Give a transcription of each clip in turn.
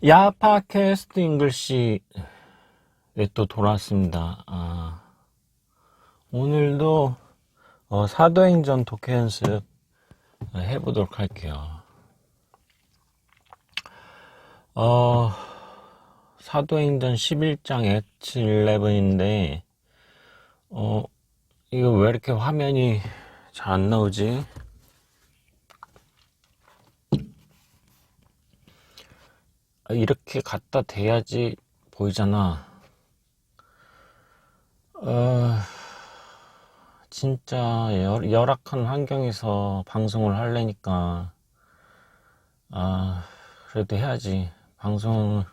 야, 팟캐스트 잉글시에 또 돌아왔습니다. 오늘도 사도행전 독해 연습 해보도록 할게요. 사도행전 11장 액트 11인데 이거 왜 이렇게 화면이 잘 안 나오지? 이렇게 갖다 대야지 보이잖아. 진짜 열악한 환경에서 방송을 하려니까 그래도 해야지. 방송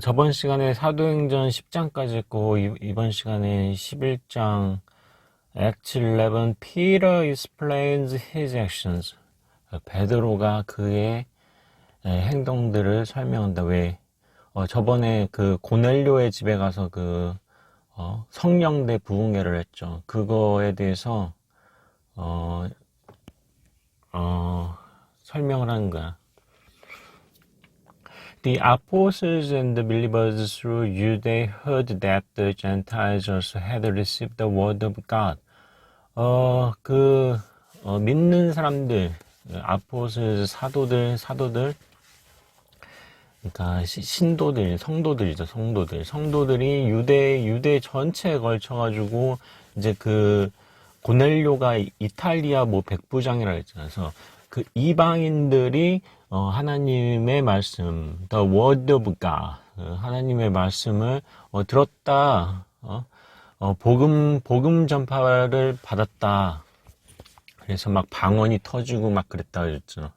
저번 시간에 사도행전 10장까지 했고 이번 시간에 11장 Act 11 Peter explains his actions. 베드로가 그의 행동들을 설명한다. 왜? 저번에 그 고넬료의 집에 가서 그 성령대 부흥회를 했죠. 그거에 대해서 설명을 하는 거야. The apostles and the believers through Judea heard that the Gentiles also had received the word of God. 믿는 사람들, 아포슬, 사도들, 그러니까 신도들, 성도들이죠, 성도들이 유대 전체에 걸쳐가지고 이제 그 고넬료가 이탈리아 뭐 백부장이라 했잖아요. 그래서 그 이방인들이 하나님의 말씀, the word of God, 하나님의 말씀을 들었다, 복음 전파를 받았다. 그래서 막 방언이 터지고 막 그랬다 그랬죠.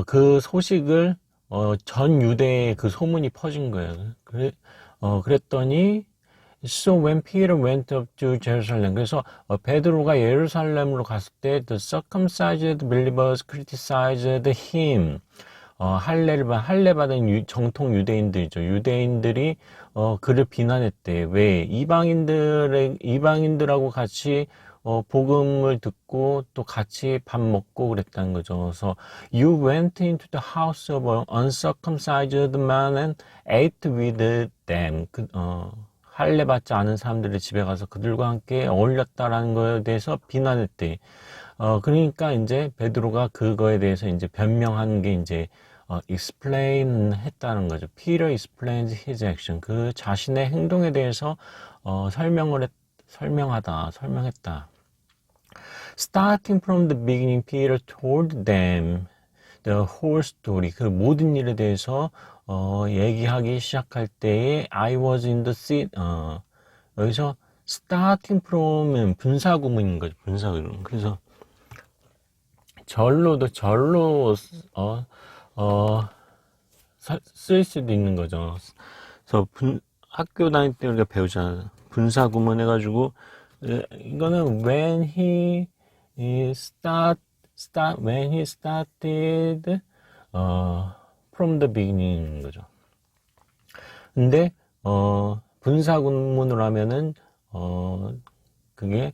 그 소식을 전 유대에 그 소문이 퍼진 거예요. 그랬더니 So when Peter went up to Jerusalem, 그래서 베드로가 예루살렘으로 갔을 때 the circumcised believers criticized him. 할례 받은 정통 유대인들이죠. 유대인들이 그를 비난했대. 왜? 이방인들하고 같이 복음을 듣고 또 같이 밥 먹고 그랬다는 거죠. 그래서 You went into the house of an uncircumcised man and ate with them. 할례 받지 않은 사람들의 집에 가서 그들과 함께 어울렸다라는 거에 대해서 비난했대. 그러니까 이제 베드로가 그거에 대해서 이제 변명하는 게 이제 explain 했다는 거죠. Peter explains his action. 그 자신의 행동에 대해서 설명했다. Starting from the beginning, Peter told them the whole story. 그 모든 일에 대해서 얘기하기 시작할 때에 I was in the seat. 여기서 starting from은 분사구문인 거죠. 분사구문. 그래서 절로 쓸 수도 있는 거죠. 그래서 학교 다닐 때 우리가 배우잖아요. 분사구문 해가지고 이거는 when he started from the beginning인 거죠. 근데 분사구문으로 하면은 그게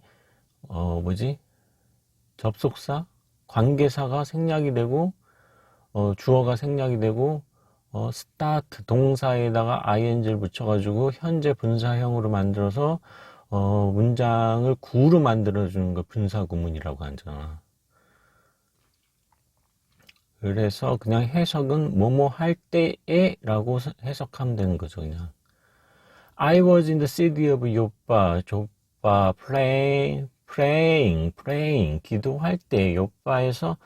접속사, 관계사가 생략이 되고 주어가 생략이 되고 start 동사에다가 ing를 붙여가지고 현재 분사형으로 만들어서 문장을 구로 만들어주는 거 분사구문이라고 하잖아. 그래서 그냥 해석은 뭐뭐 할 때에 라고 해석하면 되는 거죠. 그냥 I was in the city of 조빠 praying 기도할 때 요빠에서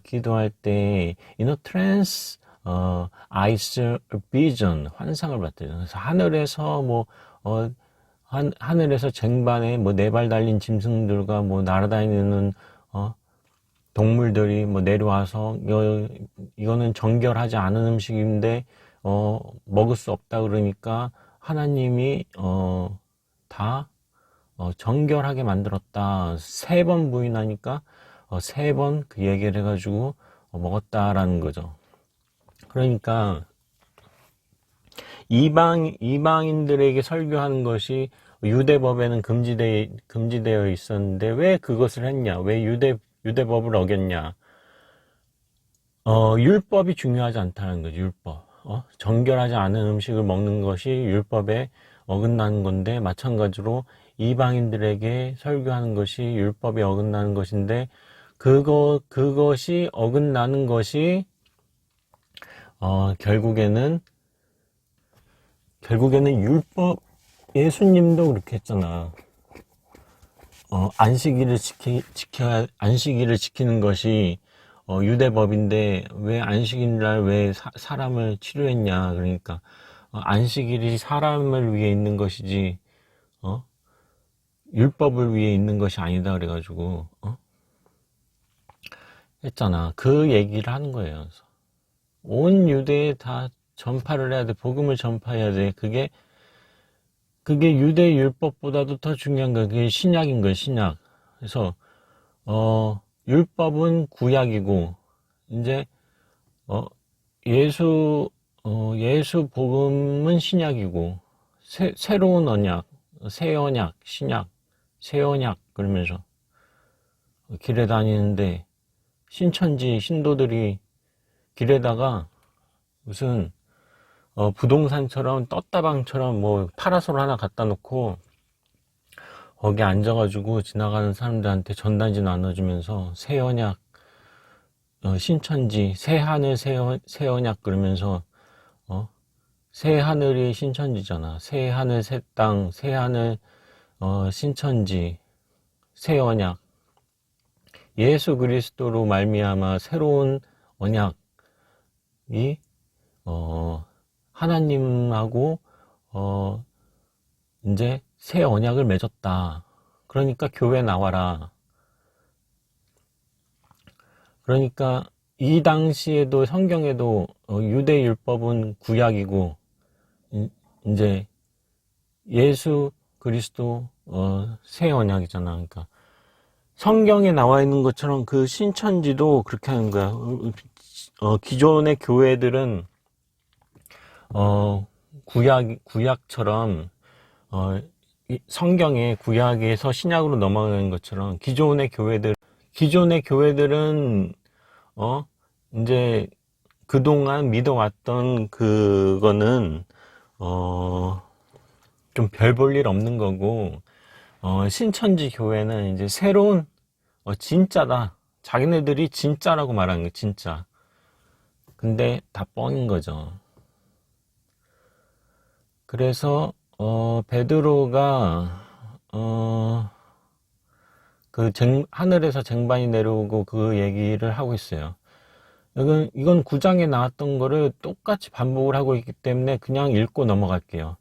기도할 때 in a trance I saw a vision 환상을 봤대요. 그래서 하늘에서 하늘에서 쟁반에 네 발 달린 짐승들과 날아다니는 동물들이 내려와서 이거는 정결하지 않은 음식인데 먹을 수 없다 그러니까 하나님이 다 정결하게 만들었다. 3번 부인하니까 3번 그 얘기를 해가지고 먹었다라는 거죠. 그러니까 이방인들에게 설교하는 것이 유대법에는 금지되어 있었는데 왜 그것을 했냐? 왜 유대법을 어겼냐? 율법이 중요하지 않다는 거죠, 율법. 정결하지 않은 음식을 먹는 것이 율법에 어긋나는 건데, 마찬가지로 이방인들에게 설교하는 것이 율법에 어긋나는 것인데, 그것이 어긋나는 것이, 결국에는 율법, 예수님도 그렇게 했잖아. 안식일을 지키는 것이 유대법인데 왜 안식일날 왜 사람을 치료했냐. 그러니까 안식일이 사람을 위해 있는 것이지 율법을 위해 있는 것이 아니다. 그래가지고 했잖아. 그 얘기를 하는 거예요. 그래서 온 유대에 다 전파를 해야 돼. 복음을 전파해야 돼. 그게 유대 율법보다도 더 중요한 거야. 그게 신약인 거야, 신약. 그래서 율법은 구약이고, 이제, 예수 복음은 신약이고, 새로운 언약, 새 언약, 신약, 새 언약, 그러면서 길에 다니는데, 신천지, 신도들이 길에다가 무슨, 부동산처럼, 떴다방처럼 뭐, 파라솔 하나 갖다 놓고, 거기 앉아가지고 지나가는 사람들한테 전단지 나눠주면서 새 언약, 신천지, 새 하늘, 새 언약 그러면서 새 하늘이 신천지잖아. 새 하늘, 새 땅, 새 하늘, 신천지, 새 언약. 예수 그리스도로 말미암아 새로운 언약이 하나님하고 이제 새 언약을 맺었다. 그러니까 교회 나와라. 그러니까 이 당시에도 성경에도 유대 율법은 구약이고 이제 예수 그리스도 새 언약이잖아. 그러니까 성경에 나와 있는 것처럼 그 신천지도 그렇게 하는 거야. 기존의 교회들은 구약처럼 성경의 구약에서 신약으로 넘어가는 것처럼 기존의 교회들은 이제 그동안 믿어왔던 그거는 좀 별 볼 일 없는 거고 신천지 교회는 이제 새로운 진짜다. 자기네들이 진짜라고 말하는 거 진짜. 근데 다 뻥인 거죠. 그래서 베드로가 하늘에서 쟁반이 내려오고 그 얘기를 하고 있어요. 이건 9장에 나왔던 거를 똑같이 반복을 하고 있기 때문에 그냥 읽고 넘어갈게요.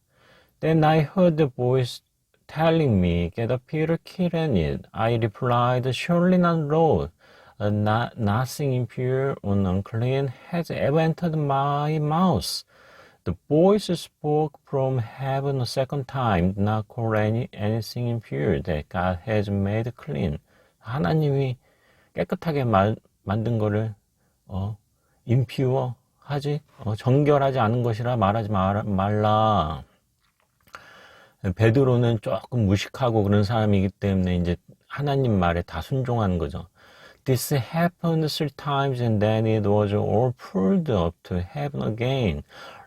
Then I heard the voice telling me, Get up, Peter, kill and eat. I replied, Surely not, Lord. Nothing impure or unclean has ever entered my mouth. The voice spoke from heaven a second time, not call anything impure that God has made clean. 하나님이 깨끗하게 만든 거를 impure 하지 정결하지 않은 것이라 말하지 말라. 베드로는 조금 무식하고 그런 사람이기 때문에 이제 하나님 말에 다 순종하는 거죠. This happened 3 times and then it was all pulled up to heaven again.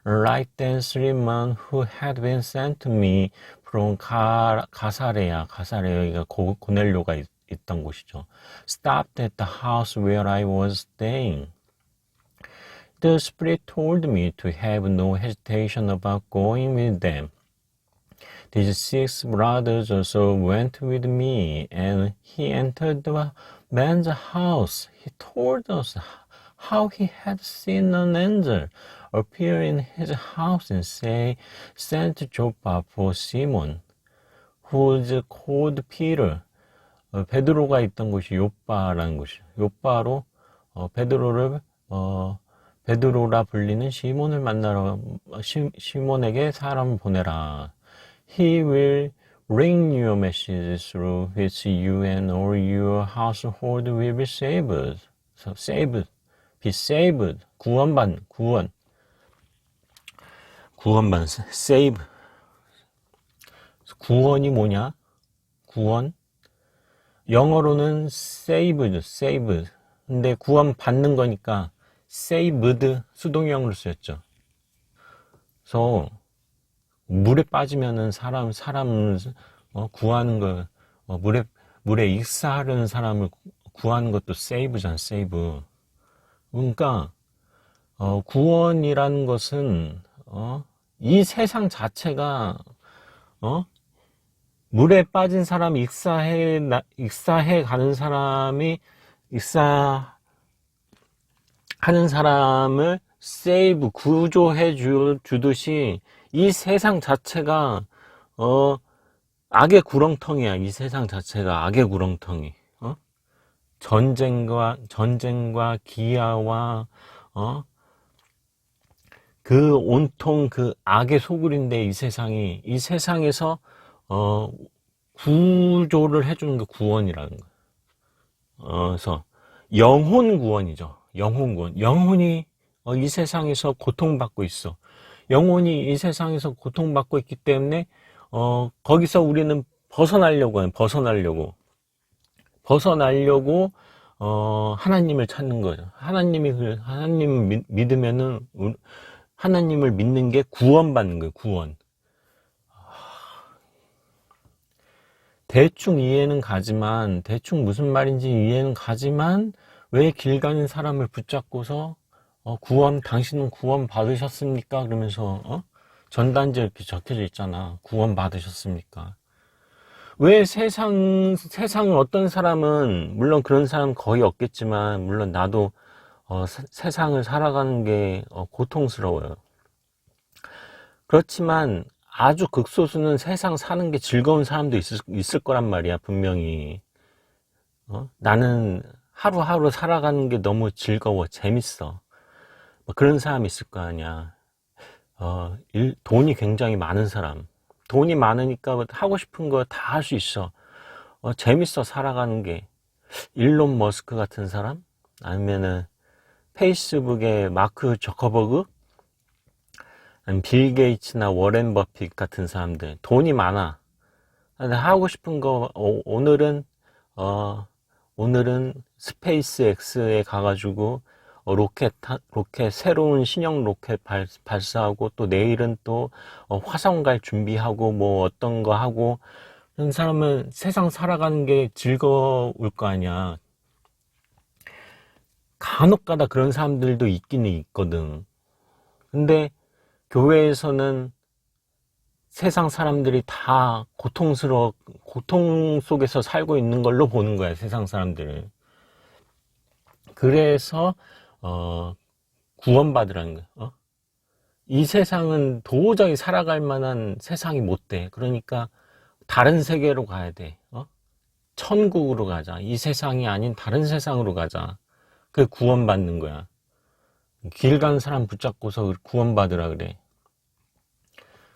Right then 3 men who had been sent to me from 가사레야, 여기가 고넬료가 있던 곳이죠. Stopped at the house where I was staying. The Spirit told me to have no hesitation about going with them. These 6 brothers also went with me, and he entered the man's house. He told us how he had seen an angel appear in his house and say, Send Joppa for Simon, who is called Peter. 베드로가 있던 곳이 요빠라는 곳이에요. 요빠로 베드로라 불리는 시몬을 만나러 시몬에게 사람을 보내라. He will bring you a message through which you and all your household will be saved. So be saved. 구원. save. 구원이 뭐냐? 구원. 영어로는 save. 근데 구원 받는 거니까 saved 수동형으로 쓰였죠. 그래서 물에 빠지면은 사람 구하는 거, 물에 익사하려는 사람을 구하는 것도 save잖아, save. 그러니까 구원이라는 것은 이 세상 자체가 물에 빠진 사람이 익사해 가는 사람이 익사하는 사람을 save 구조해 주듯이 이 세상 자체가 악의 구렁텅이야. 이 세상 자체가 악의 구렁텅이. 전쟁과 기아와 그 온통 그 악의 소굴인데 이 세상에서 구조를 해주는 게 구원이라는 거예요. 그래서 영혼 구원이죠. 영혼 구원. 영혼이 이 세상에서 고통받고 있어. 영혼이 이 세상에서 고통받고 있기 때문에 거기서 우리는 벗어나려고 해요. 벗어나려고 하나님을 찾는 거죠. 하나님을 믿으면은 하나님을 믿는 게 구원받는 거예요. 구원. 대충 이해는 가지만, 대충 무슨 말인지 이해는 가지만, 왜 길 가는 사람을 붙잡고서, 당신은 구원 받으셨습니까? 그러면서, 전단지에 이렇게 적혀져 있잖아. 구원 받으셨습니까? 왜 세상은 어떤 사람은, 물론 그런 사람 거의 없겠지만, 물론 나도, 세상을 살아가는 게, 고통스러워요. 그렇지만, 아주 극소수는 세상 사는 게 즐거운 사람도 있을 거란 말이야, 분명히. 나는 하루하루 살아가는 게 너무 즐거워, 재밌어. 뭐 그런 사람이 있을 거 아니야. 돈이 굉장히 많은 사람. 돈이 많으니까 하고 싶은 거 다 할 수 있어. 재밌어, 살아가는 게. 일론 머스크 같은 사람? 아니면은 페이스북의 마크 저커버그? 빌 게이츠나 워렌 버핏 같은 사람들 돈이 많아. 하고 싶은 거 오늘은 스페이스 X에 가가지고 로켓 새로운 신형 로켓 발사하고 또 내일은 또 화성 갈 준비하고 뭐 어떤 거 하고 그런 사람은 세상 살아가는 게 즐거울 거 아니야. 간혹가다 그런 사람들도 있기는 있거든. 근데 교회에서는 세상 사람들이 다 고통 속에서 살고 있는 걸로 보는 거야, 세상 사람들을. 그래서, 구원받으라는 거야. 이 세상은 도저히 살아갈 만한 세상이 못 돼. 그러니까, 다른 세계로 가야 돼. 천국으로 가자. 이 세상이 아닌 다른 세상으로 가자. 그게 구원받는 거야. 길 가는 사람 붙잡고서 구원받으라 그래.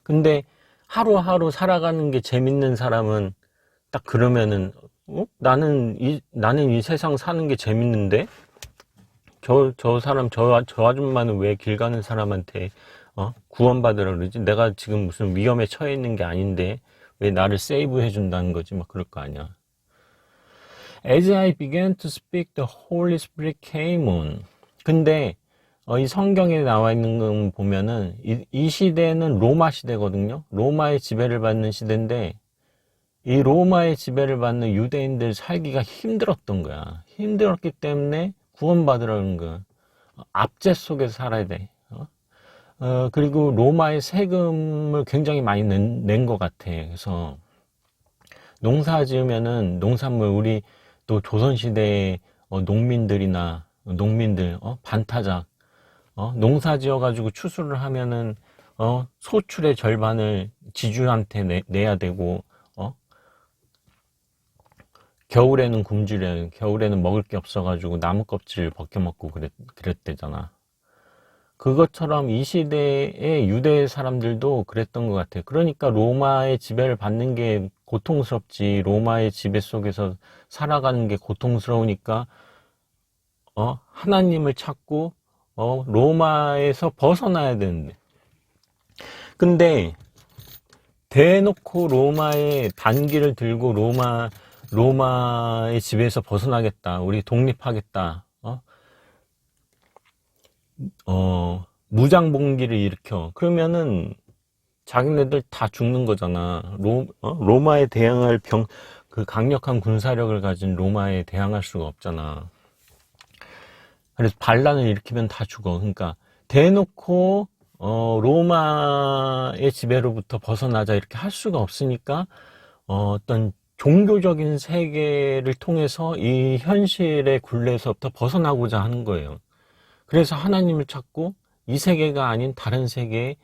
근데 하루하루 살아가는 게 재밌는 사람은 딱 그러면은 나는 이 세상 사는 게 재밌는데 저 아줌마는 왜 길 가는 사람한테 구원받으라 그러지? 내가 지금 무슨 위험에 처해 있는 게 아닌데 왜 나를 세이브 해준다는 거지? 막 그럴 거 아니야. As I began to speak, the Holy Spirit came on. 근데 이 성경에 나와 있는 거 보면은 이 시대는 로마 시대거든요. 로마의 지배를 받는 시대인데 이 로마의 지배를 받는 유대인들 살기가 힘들었던 거야. 힘들었기 때문에 구원받으라는 거야. 압제 속에서 살아야 돼. 그리고 로마의 세금을 굉장히 많이 낸 것 같아. 그래서 농사 지으면은 농산물 우리 또 조선시대의 농민들 반타작 농사 지어가지고 추수를 하면은 소출의 절반을 지주한테 내야 되고 겨울에는 굶주려. 겨울에는 먹을 게 없어가지고 나무 껍질 벗겨 먹고 그랬대잖아. 그것처럼 이 시대의 유대 사람들도 그랬던 것 같아. 그러니까 로마의 지배를 받는 게 고통스럽지. 로마의 지배 속에서 살아가는 게 고통스러우니까 하나님을 찾고 로마에서 벗어나야 되는데. 근데 대놓고 로마의 반기를 들고 로마의 지배에서 벗어나겠다. 우리 독립하겠다. 무장봉기를 일으켜. 그러면은 자기네들 다 죽는 거잖아. 로마에 대항할 그 강력한 군사력을 가진 로마에 대항할 수가 없잖아. 그래서 반란을 일으키면 다 죽어. 그러니까 대놓고 로마의 지배로부터 벗어나자 이렇게 할 수가 없으니까 어떤 종교적인 세계를 통해서 이 현실의 굴레에서부터 벗어나고자 하는 거예요. 그래서 하나님을 찾고 이 세계가 아닌 다른 세계에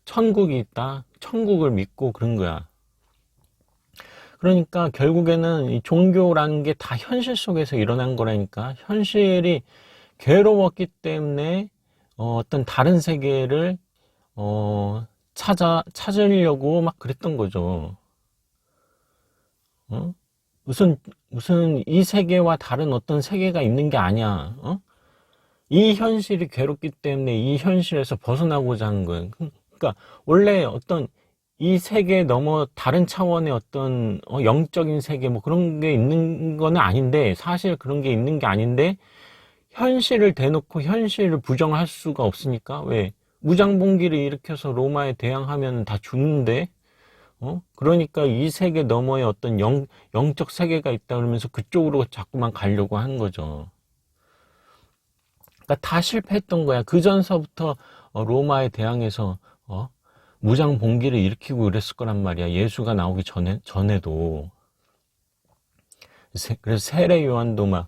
천국이 있다. 천국을 믿고 그런 거야. 그러니까 결국에는 이 종교라는 게 다 현실 속에서 일어난 거라니까. 현실이 괴로웠기 때문에 어떤 다른 세계를 찾으려고 막 그랬던 거죠. 무슨 이 세계와 다른 어떤 세계가 있는 게 아니야. 이 현실이 괴롭기 때문에 이 현실에서 벗어나고자 하는 거예요. 그러니까 원래 어떤 이 세계 넘어 다른 차원의 어떤 영적인 세계 뭐 그런 게 있는 거는 아닌데, 사실 그런 게 있는 게 아닌데 현실을 대놓고 현실을 부정할 수가 없으니까. 왜? 무장봉기를 일으켜서 로마에 대항하면 다 죽는데, 그러니까 이 세계 너머에 어떤 영적 세계가 있다 그러면서 그쪽으로 자꾸만 가려고 하는 거죠. 그러니까 다 실패했던 거야. 그 전서부터 로마에 대항해서 무장봉기를 일으키고 그랬을 거란 말이야. 예수가 나오기 전에도. 그래서 세례 요한도 막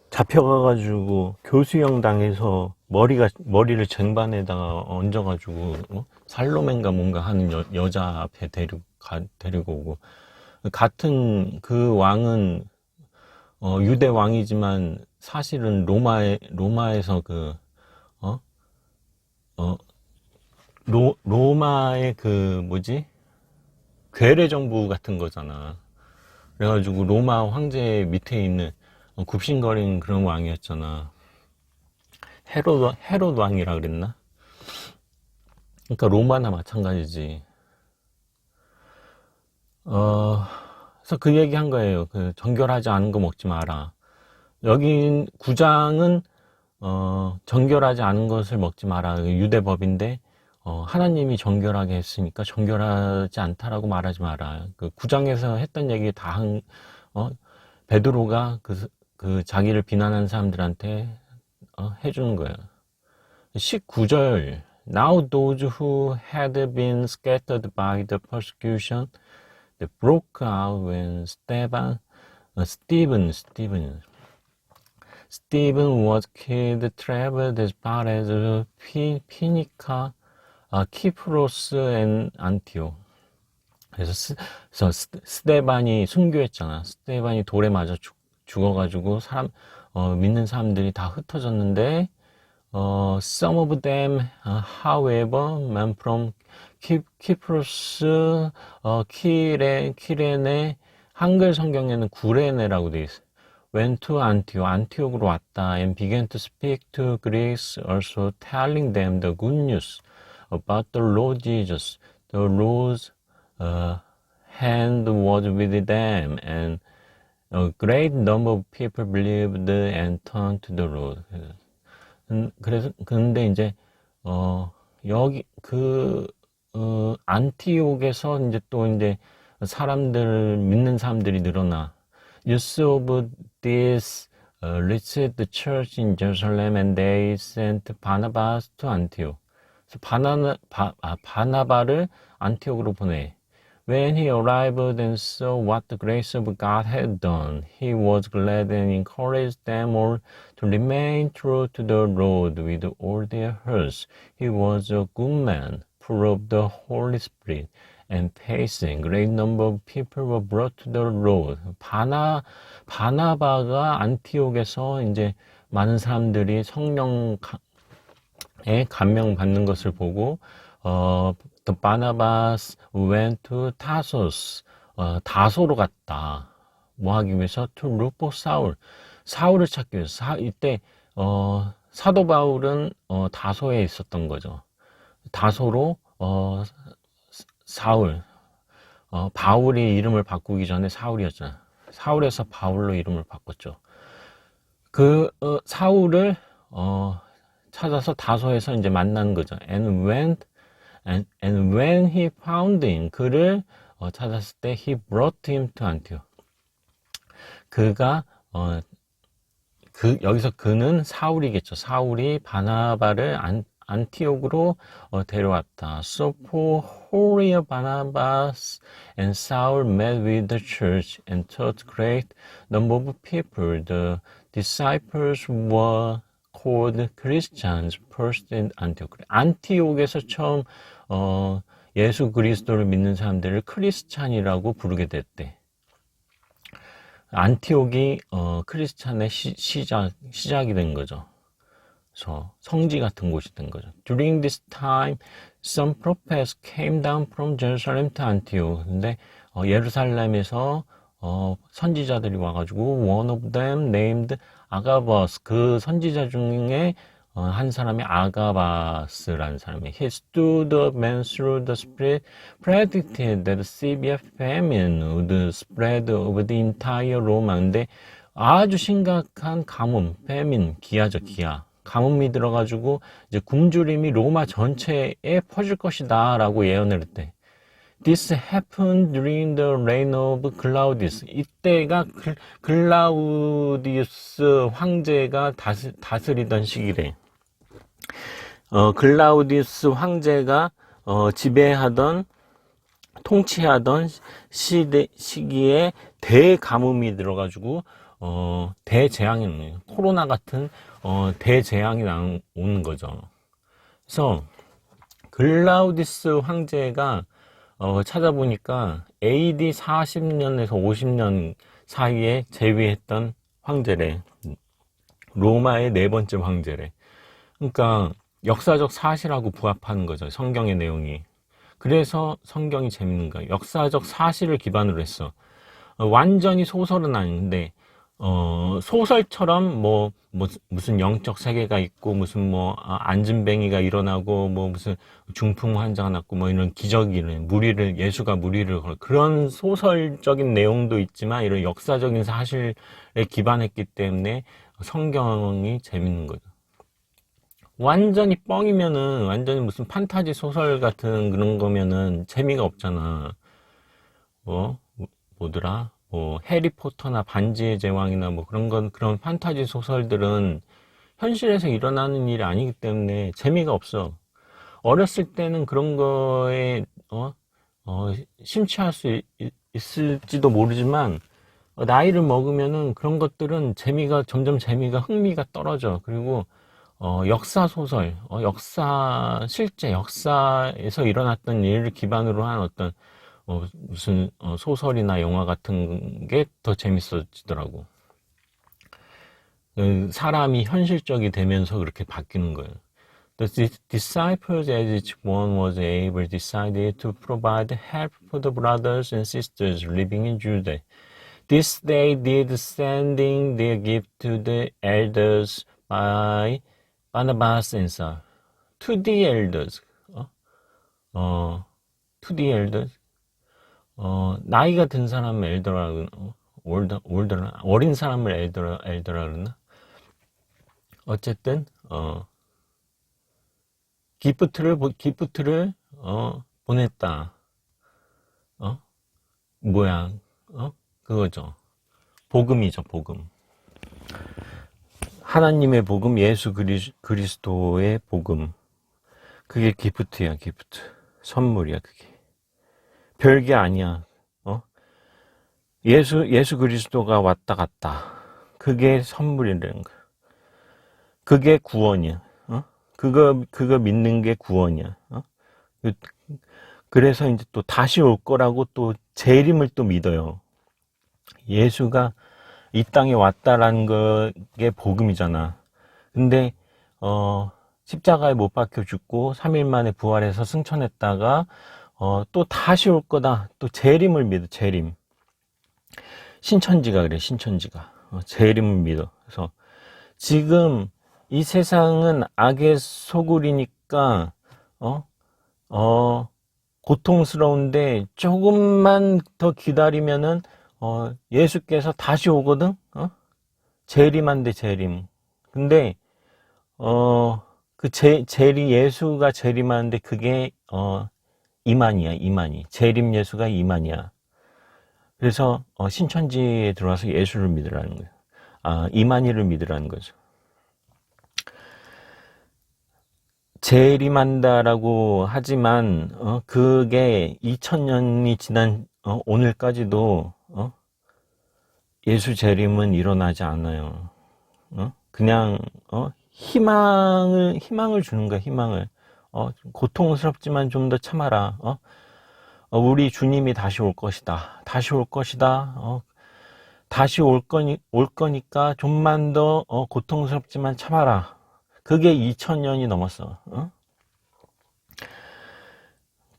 잡혀가가지고 교수형 당해서 머리를 쟁반에다가 얹어가지고 살로멘가 뭔가 하는 여자 앞에 데리고 오고. 같은 그 왕은 유대 왕이지만 사실은 로마에서 로마의 괴뢰 정부 같은 거잖아. 그래가지고 로마 황제 밑에 있는 굽신거리는 그런 왕이었잖아. 헤롯 왕이라 그랬나? 그러니까 로마나 마찬가지지. 그래서 그 얘기 한 거예요. 정결하지 않은 거 먹지 마라. 여기 구장은 정결하지 않은 것을 먹지 마라. 유대법인데 하나님이 정결하게 했으니까 정결하지 않다라고 말하지 마라. 그 구장에서 했던 얘기 다 베드로가 그 자기를 비난한 사람들한테 해주는 거예요. 19절. Now those who had been scattered by the persecution that broke out when Stephen was killed, traveled as far as Phoenicia, 키프로스 앤 안티오. 그래서 스데반이 순교했잖아. 스데반이 돌에 맞아 죽어가지고 믿는 사람들이 다 흩어졌는데, some of them, however, man from 키프로스, 키레네, 한글 성경에는 구레네라고 돼 있어요. went to 안티옥으로 왔다, and began to speak to Greeks, also telling them the good news about the Lord Jesus. The Lord's hand was with them, and a great number of people believed and turned to the Lord. 근데 이제 여기 안티옥에서 이제 또 이제 믿는 사람들이 늘어나. Use of this reached the church in Jerusalem, and they sent Barnabas to Antioch. 바나바를 안티옥으로 보내. When he arrived and saw what the grace of God had done, he was glad and encouraged them all to remain true to the Lord with all their hearts. He was a good man, full of the Holy Spirit and patient. Great number of people were brought to the Lord. 바나바가 안티옥에서 이제 많은 사람들이 성령에 감명 받는 것을 보고 The Barnabas went to Tarsus. 다소로 갔다. 뭐 하기 위해서? To look for Saul. 사울을 찾기 위해서. 이때 사도 바울은 다소에 있었던 거죠. 다소로 사울. 바울이 이름을 바꾸기 전에 사울이었잖아. 사울에서 바울로 이름을 바꿨죠. 사울을 찾아서 다소에서 이제 만난 거죠. And when he found him, 그를 찾았을 때 he brought him to Antioch. 그가 여기서 그는 사울이겠죠. 사울이 바나바를 안티옥으로 데려왔다. So Paul, Horia, Barnabas, and Saul met with the church and taught great number of people. The disciples were called Christians first in Antioch. 안티옥에서 처음 예수 그리스도를 믿는 사람들을 크리스찬이라고 부르게 됐대. 안티옥이 크리스찬의 시작이 된 거죠. 그래서 성지 같은 곳이 된 거죠. During this time, some prophets came down from Jerusalem to Antioch. 근데 예루살렘에서 선지자들이 와가지고 one of them named Agabus, 그 선지자 중에 한 사람이 아가바스라는 사람이 He stood up and through the Spirit predicted that severe famine would spread over the entire Rome. 근데 아주 심각한 가뭄, famine, 기아죠, 기아. 가뭄이 들어가지고 이제 굶주림이 로마 전체에 퍼질 것이다 라고 예언을 했대. This happened during the reign of Claudius. 이때가 글라우디우스 황제가 다스리던 시기래. 글라우디우스 황제가 통치하던 시기에 대가뭄이 들어가지고 대재앙이 코로나 같은 대재앙이 오는 거죠. 그래서 글라우디우스 황제가 찾아보니까 AD 40년에서 50년 사이에 재위했던 황제래. 로마의 네 번째 황제래. 그러니까 역사적 사실하고 부합하는 거죠. 성경의 내용이. 그래서 성경이 재밌는 거예요. 역사적 사실을 기반으로 했어. 완전히 소설은 아닌데 소설처럼 무슨 영적 세계가 있고 무슨 안진뱅이가 일어나고 무슨 중풍 환자가 났고 이런 기적이네. 예수가 무리를 그런 소설적인 내용도 있지만 이런 역사적인 사실에 기반했기 때문에 성경이 재밌는 거죠. 완전히 뻥이면은 완전히 무슨 판타지 소설 같은 그런 거면은 재미가 없잖아. 뭐더라? 해리포터나 반지의 제왕이나 그런 판타지 소설들은 현실에서 일어나는 일이 아니기 때문에 재미가 없어. 어렸을 때는 그런 거에 심취할 수 있을지도 모르지만 나이를 먹으면은 그런 것들은 점점 흥미가 떨어져. 그리고 역사 소설, 실제 역사에서 일어났던 일을 기반으로 한 어떤 무슨 소설이나 영화 같은 게 더 재밌어지더라고. 사람이 현실적이 되면서 그렇게 바뀌는 거예요. The disciples, as each one was able, decided to provide help for the brothers and sisters living in Judea. This they did, sending their gift to the elders by Barnabas and Saul. To the elders. To the elders. 나이가 든 사람을 엘더라, 어린 사람을 엘더라 그러나? 어쨌든, 기프트를 보냈다. 그거죠. 복음이죠, 복음. 하나님의 복음, 예수 그리스도의 복음. 그게 기프트야, 기프트. 선물이야, 그게. 별게 아니야. 예수 그리스도가 왔다 갔다. 그게 선물이라는 거야. 그게 구원이야. 그거 믿는 게 구원이야. 그래서 이제 또 다시 올 거라고 또 재림을 또 믿어요. 예수가 이 땅에 왔다라는 게 복음이잖아. 근데 십자가에 못 박혀 죽고 3일 만에 부활해서 승천했다가 또 다시 올 거다. 또 재림을 믿어. 재림. 신천지가 그래. 신천지가 재림을 믿어. 그래서 지금 이 세상은 악의 소굴이니까 고통스러운데 조금만 더 기다리면은 예수께서 다시 오거든. 재림한데 재림. 근데 재리, 예수가 재림하는데 그게, 이만희야, 이만희. 재림 예수가 이만희야. 그래서, 신천지에 들어와서 예수를 믿으라는 거예요. 이만희를 믿으라는 거죠. 재림한다라고 하지만, 그게 2000년이 지난, 오늘까지도, 예수 재림은 일어나지 않아요. 그냥, 희망을 주는 거야, 희망을. 고통스럽지만 좀 더 참아라. 우리 주님이 다시 올 것이다. 다시 올 것이다. 다시 올 거니까 좀만 더, 고통스럽지만 참아라. 그게 2000년이 넘었어.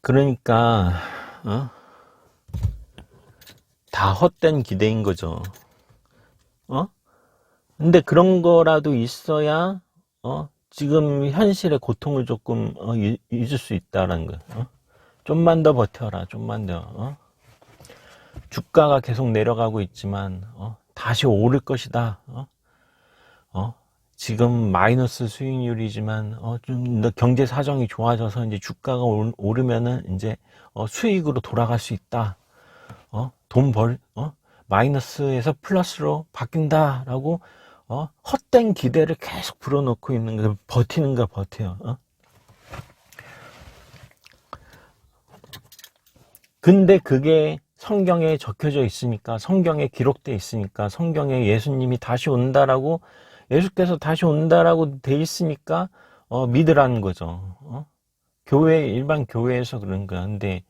그러니까, 다 헛된 기대인 거죠. 근데 그런 거라도 있어야, 지금 현실의 고통을 조금, 잊을 수 있다라는 거예요. 좀만 더 버텨라, 좀만 더. 주가가 계속 내려가고 있지만, 다시 오를 것이다. 지금 마이너스 수익률이지만, 좀 더 경제 사정이 좋아져서 이제 주가가 오르면은 이제, 수익으로 돌아갈 수 있다. 마이너스에서 플러스로 바뀐다라고, 헛된 기대를 계속 불어넣고 있는 거, 버티는 거 버텨요. 근데 그게 성경에 적혀져 있으니까, 성경에 기록돼 있으니까, 성경에 예수님이 다시 온다라고, 예수께서 다시 온다라고 돼 있으니까, 믿으라는 거죠. 일반 교회에서 그런 거야. 근데,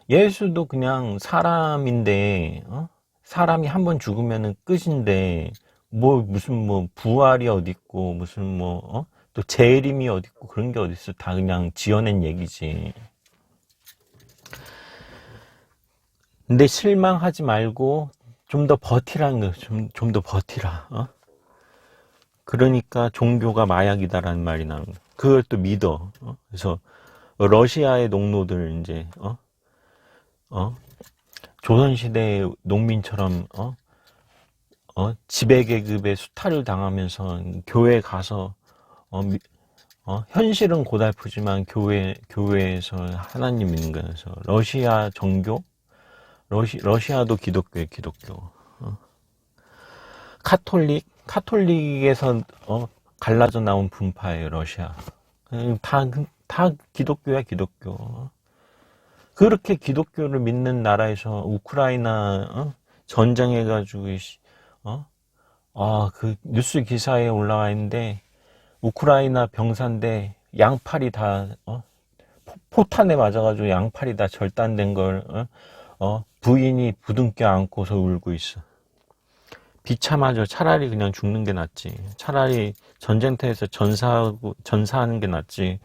예수도 그냥 사람인데, 사람이 한 번 죽으면은 끝인데, 무슨 부활이 어딨고, 무슨 또 재림이 어딨고, 그런 게 어딨어. 다 그냥 지어낸 얘기지. 근데 실망하지 말고, 좀 더 버티라는 거예요. 좀 더 버티라. 그러니까 종교가 마약이다라는 말이 나오는 거예요. 그걸 또 믿어. 그래서, 러시아의 농노들, 이제, 조선시대 농민처럼, 지배계급의 수탈을 당하면서 교회에 가서 현실은 고달프지만 교회에서 하나님 믿는 거예요. 그래서 러시아 정교, 러시아도 기독교예요, 기독교. 카톨릭에서 갈라져 나온 분파예요, 러시아. 다 기독교야, 기독교. 그렇게 기독교를 믿는 나라에서 우크라이나 전쟁해가지고 그 뉴스 기사에 올라와 있는데 우크라이나 병사인데 양팔이 다 포탄에 맞아가지고 양팔이 다 절단된 걸 부인이 부둥켜 안고서 울고 있어. 비참하죠. 차라리 그냥 죽는 게 낫지. 차라리 전쟁터에서 전사하는 게 낫지.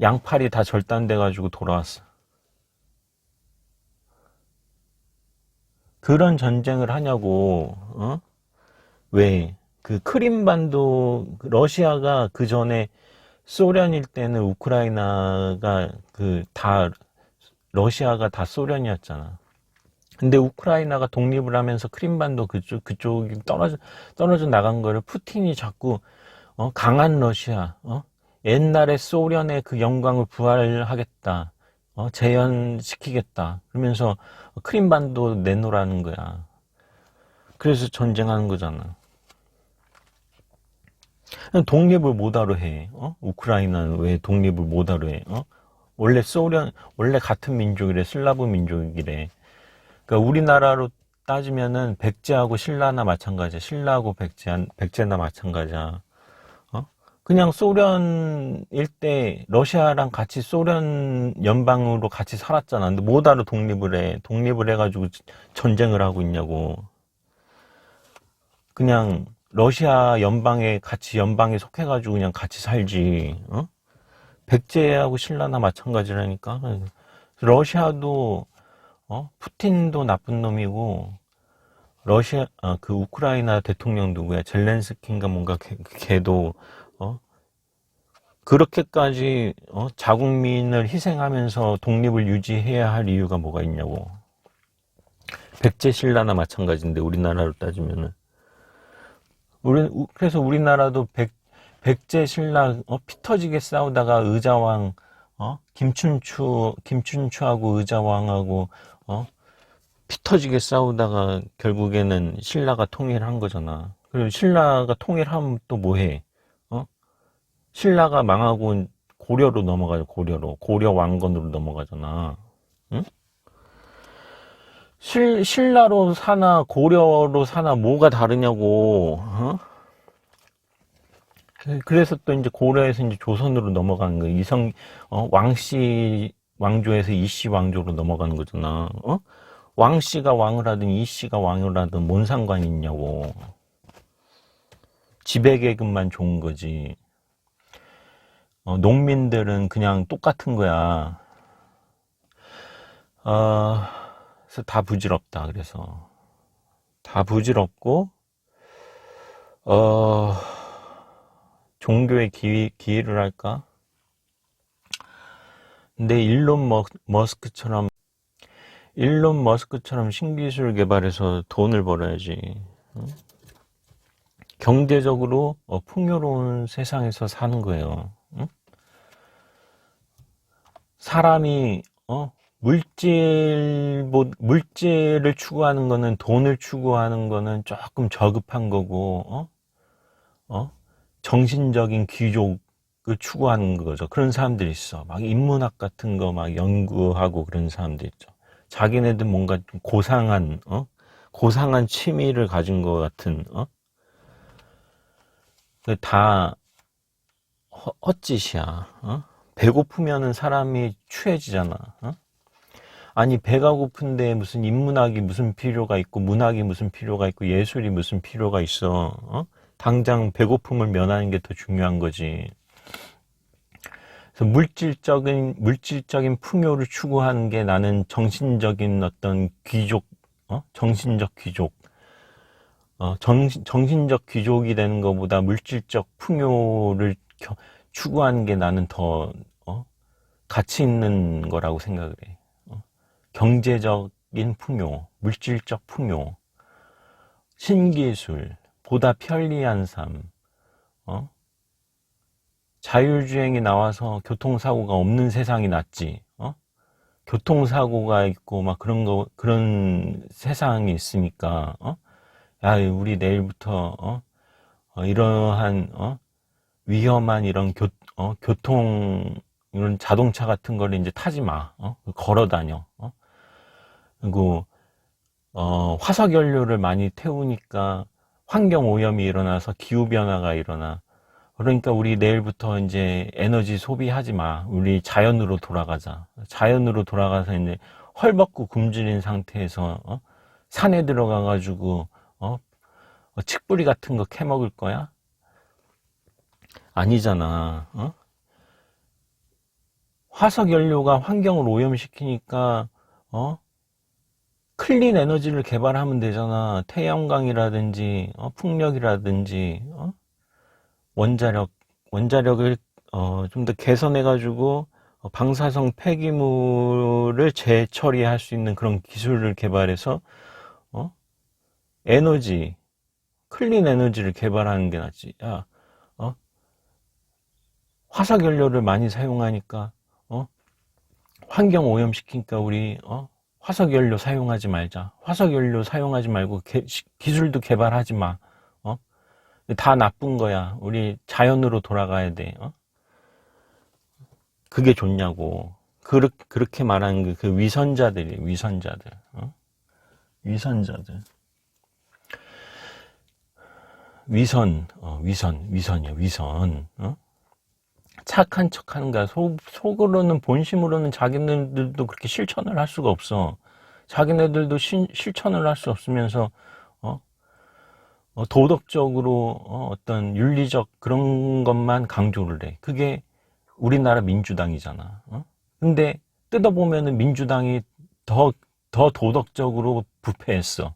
양팔이 다 절단돼가지고 돌아왔어. 그런 전쟁을 하냐고. 왜? 그 크림반도 러시아가 그 전에 소련일 때는 우크라이나가 러시아가 다 소련이었잖아. 근데 우크라이나가 독립을 하면서 크림반도 그쪽이 떨어져 나간 거를 푸틴이 자꾸 강한 러시아, 옛날에 소련의 그 영광을 부활하겠다, 재현시키겠다 그러면서 크림반도 내놓으라는 거야. 그래서 전쟁하는 거잖아. 독립을 못하러 해. 우크라이나는 왜 독립을 못하러 해? 원래 같은 민족이래, 슬라브 민족이래. 그러니까 우리나라로 따지면은 백제하고 신라나 마찬가지야. 신라하고 백제나 마찬가지야. 그냥 소련일 때 러시아랑 같이 소련 연방으로 같이 살았잖아. 근데 뭐하러 독립을 해? 독립을 해가지고 전쟁을 하고 있냐고. 그냥 러시아 연방에 속해가지고 그냥 같이 살지. 백제하고 신라나 마찬가지라니까. 러시아도 푸틴도 나쁜 놈이고 그 우크라이나 대통령 누구야? 젤렌스키인가 뭔가 걔도 그렇게까지 자국민을 희생하면서 독립을 유지해야 할 이유가 뭐가 있냐고. 백제 신라나 마찬가지인데 우리나라로 따지면은 그래서 우리나라도 백제 신라, 피 터지게 싸우다가 의자왕, 김춘추하고 의자왕하고, 피 터지게 싸우다가 결국에는 신라가 통일한 거잖아. 그리고 신라가 통일하면 또 뭐해? 신라가 망하고 고려로 넘어가죠, 고려로. 고려 왕건으로 넘어가잖아. 응? 신라로 사나, 고려로 사나, 뭐가 다르냐고, 그래서 또 이제 고려에서 이제 조선으로 넘어가는 거야. 왕씨 왕조에서 이씨 왕조로 넘어가는 거잖아. 왕씨가 왕을 하든 이씨가 왕을 하든 뭔 상관이 있냐고. 지배계급만 좋은 거지. 농민들은 그냥 똑같은 거야. 그래서 다 부질없다. 그래서 다 부질없고, 종교에 기회를 할까? 근데 일론 머스크처럼 신기술 개발해서 돈을 벌어야지. 경제적으로 풍요로운 세상에서 사는 거예요. 사람이 물질을 추구하는 거는, 돈을 추구하는 거는 조금 저급한 거고, 정신적인 귀족을 추구하는 거죠. 그런 사람들이 있어. 막 인문학 같은 거 막 연구하고 그런 사람들 있죠. 자기네들 뭔가 좀 고상한 취미를 가진 것 같은, 다 헛짓이야. 배고프면은 사람이 취해지잖아. 아니, 배가 고픈데 무슨 인문학이 무슨 필요가 있고, 문학이 무슨 필요가 있고, 예술이 무슨 필요가 있어. 당장 배고픔을 면하는 게 더 중요한 거지. 그래서 물질적인 풍요를 추구하는 게 나는 정신적인 어떤 귀족, 정신적 귀족, 정신적 귀족이 되는 것보다 물질적 풍요를 추구하는 게 나는 더, 가치 있는 거라고 생각을 해. 경제적인 풍요, 물질적 풍요, 신기술, 보다 편리한 삶, 자율주행이 나와서 교통사고가 없는 세상이 낫지. 교통사고가 있고 막 그런 세상이 있으니까, 야, 우리 내일부터 이러한 위험한 이런 교통, 이런 자동차 같은 거를 이제 타지 마. 걸어 다녀. 그리고 화석연료를 많이 태우니까 환경 오염이 일어나서 기후 변화가 일어나. 그러니까 우리 내일부터 이제 에너지 소비하지 마. 우리 자연으로 돌아가자. 자연으로 돌아가서 이제 헐벗고 굶주린 상태에서 산에 들어가가지고 칡뿌리 같은 거 캐먹을 거야? 아니잖아. 화석 연료가 환경을 오염시키니까 클린 에너지를 개발하면 되잖아. 태양광이라든지 풍력이라든지 원자력을 좀 더 개선해가지고 방사성 폐기물을 재처리할 수 있는 그런 기술을 개발해서 에너지, 클린 에너지를 개발하는 게 낫지. 야, 화석 연료를 많이 사용하니까 환경 오염시키니까 우리 화석 연료 사용하지 말자. 화석 연료 사용하지 말고 기술도 개발하지 마. 다 나쁜 거야. 우리 자연으로 돌아가야 돼. 그게 좋냐고. 그렇게 말하는 그 위선자들이, 위선자들. 위선자들. 위선이야, 위선. 착한 척 하는 거야. 속으로는, 본심으로는 자기네들도 그렇게 실천을 할 수가 없어. 자기네들도 실천을 할 수 없으면서, 도덕적으로, 어떤 윤리적 그런 것만 강조를 해. 그게 우리나라 민주당이잖아. 근데 뜯어보면은 민주당이 더 도덕적으로 부패했어.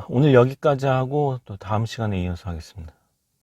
오늘 여기까지 하고 또 다음 시간에 이어서 하겠습니다.